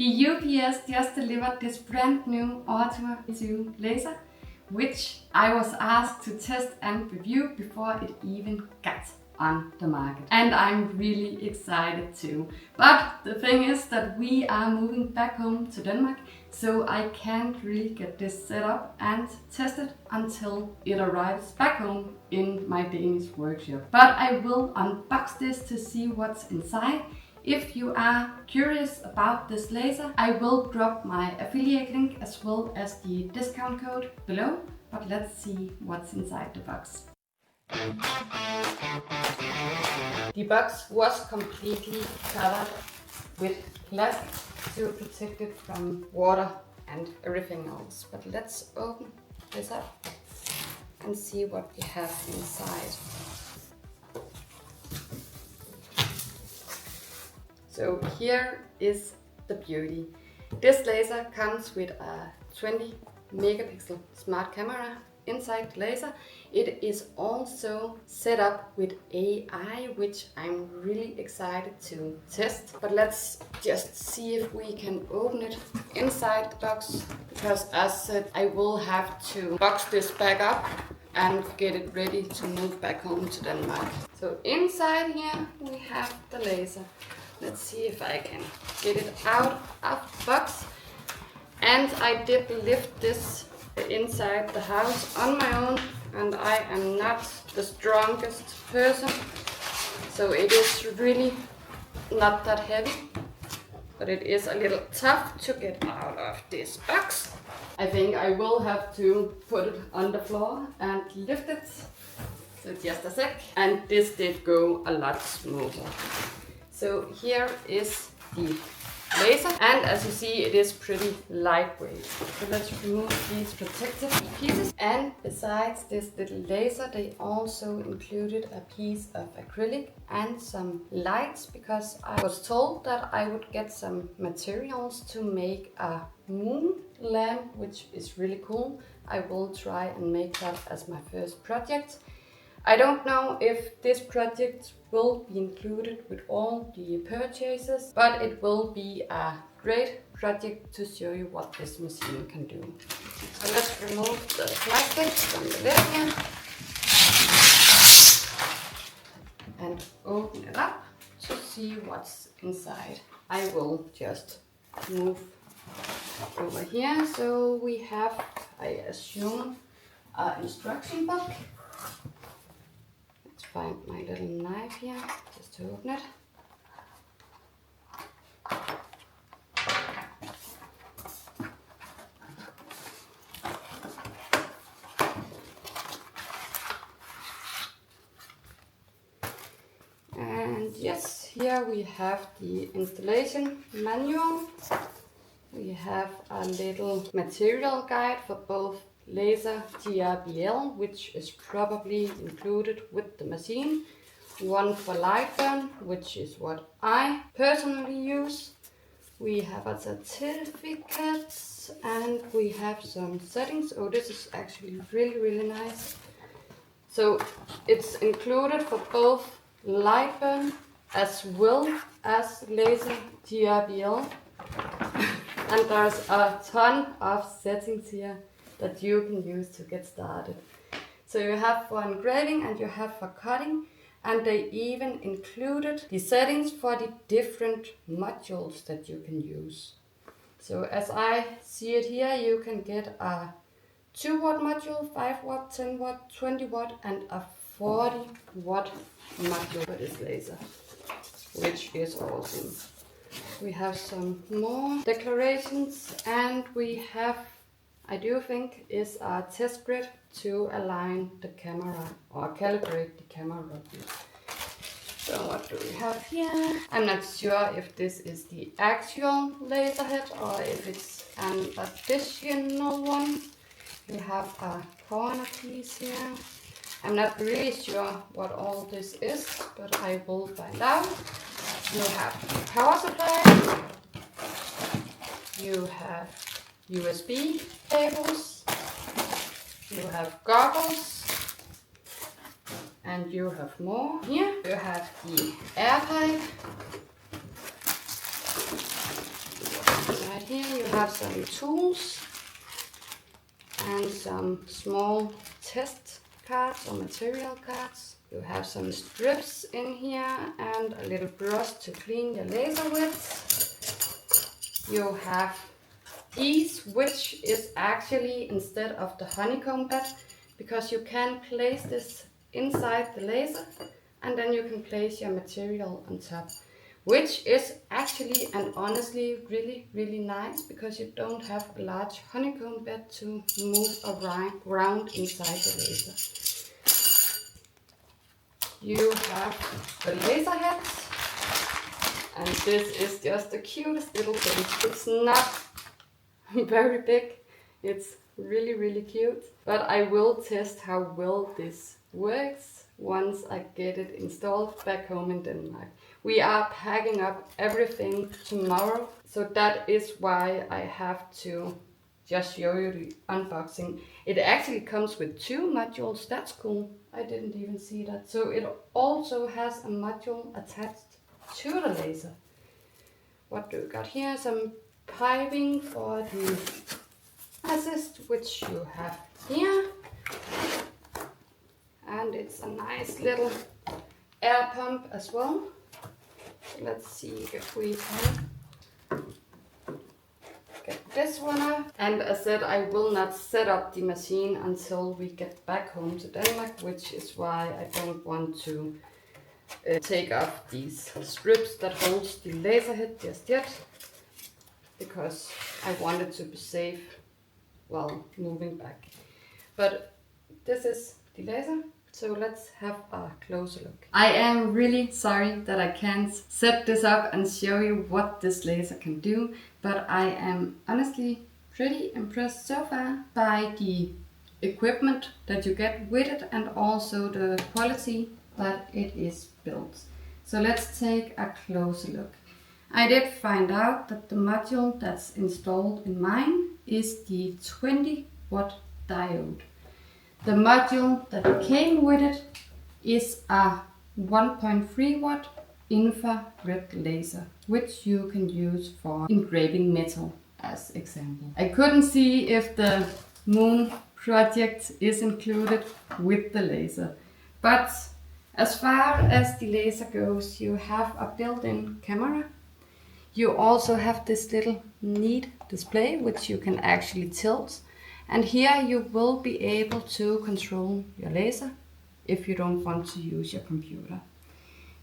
The UPS just delivered this brand new Ortur R2 laser, which I was asked to test and review before it even got on the market. And I'm really excited too. But the thing is that we are moving back home to Denmark, so I can't really get this set up and tested until it arrives back home in my Danish workshop. But I will unbox this to see what's inside. If you are curious about this laser, I will drop my affiliate link as well as the discount code below. But let's see what's inside the box. The box was completely covered with plastic to protect it from water and everything else. But let's open this up and see what we have inside. So here is the beauty. This laser comes with a 20 megapixel smart camera inside the laser. It is also set up with AI, which I'm really excited to test. But let's just see if we can open it inside the box, because as said, I will have to box this back up and get it ready to move back home to Denmark. So inside here we have the laser. Let's see if I can get it out of the box. And I did lift this inside the house on my own, and I am not the strongest person, so it is really not that heavy, but it is a little tough to get out of this box. I think I will have to put it on the floor and lift it. So just a sec. And this did go a lot smoother. So here is the laser, and as you see, it is pretty lightweight. So let's remove these protective pieces. And besides this little laser, they also included a piece of acrylic and some lights, because I was told that I would get some materials to make a moon lamp, which is really cool. I will try and make that as my first project. I don't know if this project will be included with all the purchases, but it will be a great project to show you what this machine can do. So let's remove the plastic from the lid here and open it up to see what's inside. I will just move over here. So we have, I assume, an instruction book. Find my little knife here just to open it. And yes, here we have the installation manual. We have a little material guide for both laser GRBL, which is probably included with the machine. One for light burn, which is what I personally use. We have a certificate and we have some settings. Oh, this is actually really nice. So it's included for both light burn as well as laser GRBL. And there's a ton of settings here that you can use to get started. So you have for engraving and you have for cutting, and they even included the settings for the different modules that you can use. So as I see it here, you can get a 2 watt module, 5 watt, 10 watt, 20 watt and a 40 watt module for this laser, which is awesome. We have some more declarations, and we have, I do think, is a test grid to align the camera or calibrate the camera. So what do we have here? I'm not sure if this is the actual laser head or if it's an additional one. We have a corner piece here. I'm not really sure what all this is, but I will find out. You have power supply. You have USB cables, you have goggles, and you have more. Here you have the air pipe. have some tools and some small test cards or material cards. You have some strips in here and a little brush to clean your laser with. You have these, which is actually instead of the honeycomb bed, because you can place this inside the laser and then you can place your material on top, which is actually and honestly really nice, because you don't have a large honeycomb bed to move around inside the laser. You have the laser heads, and this is just the cutest little thing. It's not very big, it's really cute, but I will test how well this works once I get it installed back home in Denmark. We are packing up everything tomorrow, so that is why I have to just show you the unboxing. It actually comes with 2 modules. That's cool. I didn't even see that. So it also has a module attached to the laser. What do we got here? Some piping for the assist, which you have here. And it's a nice little air pump as well. Let's see if we can get this one up. And as said, I will not set up the machine until we get back home to Denmark, which is why I don't want to take off these strips that holds the laser head just yet, because I wanted to be safe while moving back. But this is the laser. So let's have a closer look. I am really sorry that I can't set this up and show you what this laser can do, but I am honestly pretty impressed so far by the equipment that you get with it and also the quality that it is built. So let's take a closer look. I did find out that the module that's installed in mine is the 20-watt diode. The module that came with it is a 1.3 watt infrared laser, which you can use for engraving metal as example. I couldn't see if the moon project is included with the laser, but as far as the laser goes, you have a built-in camera. You also have this little neat display which you can actually tilt. And here you will be able to control your laser if you don't want to use your computer.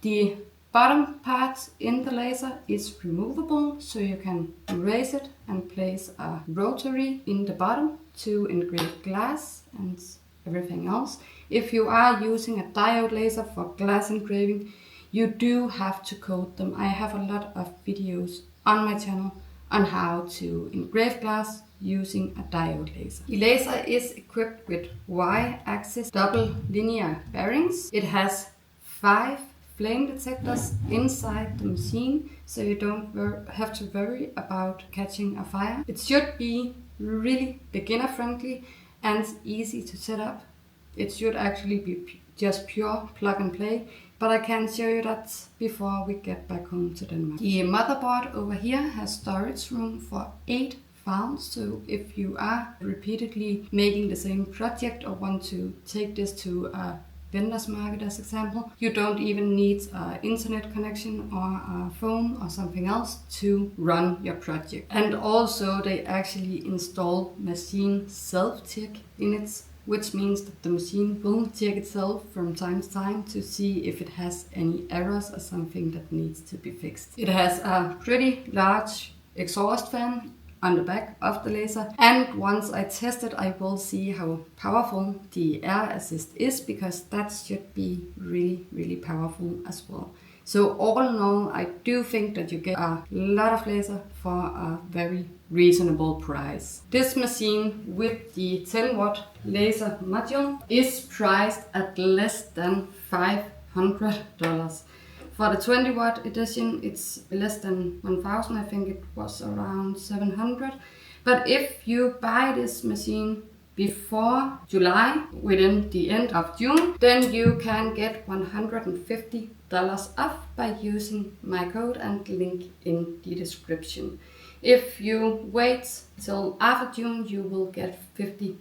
The bottom part in the laser is removable, so you can raise it and place a rotary in the bottom to engrave glass and everything else. If you are using a diode laser for glass engraving, you do have to coat them. I have a lot of videos on my channel on how to engrave glass using a diode laser. The laser is equipped with Y-axis double linear bearings. It has 5 flame detectors inside the machine, so you don't have to worry about catching a fire. It should be really beginner friendly and easy to set up. It should actually be just pure plug and play, but I can show you that before we get back home to Denmark. The motherboard over here has storage room for 8 files, so if you are repeatedly making the same project or want to take this to a vendor's market as example, you don't even need an internet connection or a phone or something else to run your project. And also they actually install machine self-check in it, which means that the machine will check itself from time to time to see if it has any errors or something that needs to be fixed. It has a pretty large exhaust fan on the back of the laser, and once I test it I will see how powerful the air assist is, because that should be really powerful as well. So all in all, I do think that you get a lot of laser for a very reasonable price. This machine with the 10 watt laser module is priced at less than $500. For the 20 watt edition, it's less than 1,000. I think it was around 700. But if you buy this machine before July, within the end of June, then you can get $150 off by using my code and link in the description. If you wait till after June, you will get $50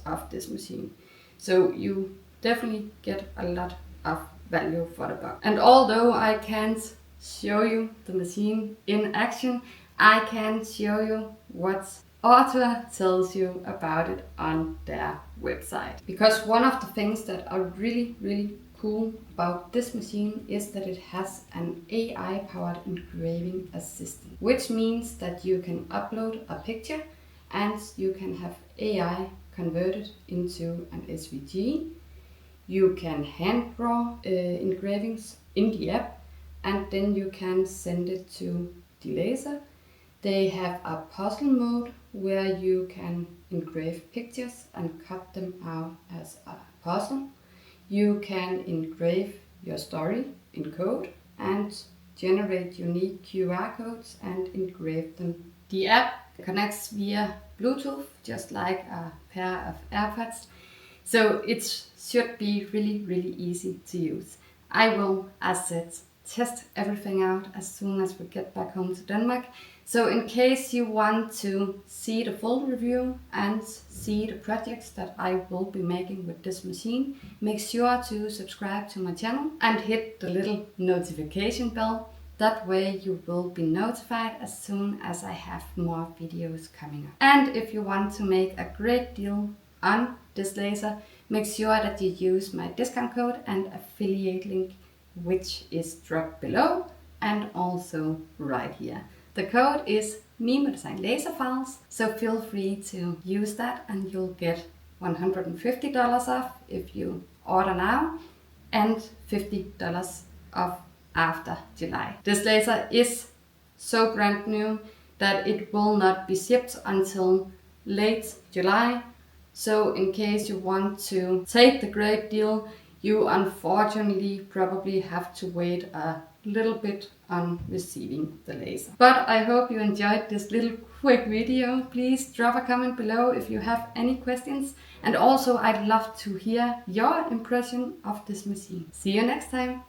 off this machine. So you definitely get a lot of value for the buck. And although I can't show you the machine in action, I can show you what Ortur tells you about it on their website. Because one of the things that are really cool about this machine is that it has an AI-powered engraving assistant, which means that you can upload a picture and you can have AI convert it into an SVG. You can hand draw engravings in the app, and then you can send it to the laser. They have a puzzle mode where you can engrave pictures and cut them out as a puzzle. You can engrave your story in code and generate unique QR codes and engrave them. The app connects via Bluetooth, just like a pair of AirPods, so it should be really easy to use. I will, as said, test everything out as soon as we get back home to Denmark. So in case you want to see the full review and see the projects that I will be making with this machine, make sure to subscribe to my channel and hit the little notification bell. That way you will be notified as soon as I have more videos coming up. And if you want to make a great deal on this laser, make sure that you use my discount code and affiliate link, which is dropped below and also right here. The code is MiMoDesignLaserFiles, so feel free to use that and you'll get $150 off if you order now and $50 off after July. This laser is so brand new that it will not be shipped until late July. So in case you want to take the great deal, you unfortunately probably have to wait a little bit on receiving the laser. But I hope you enjoyed this little quick video. Please drop a comment below if you have any questions. And also I'd love to hear your impression of this machine. See you next time.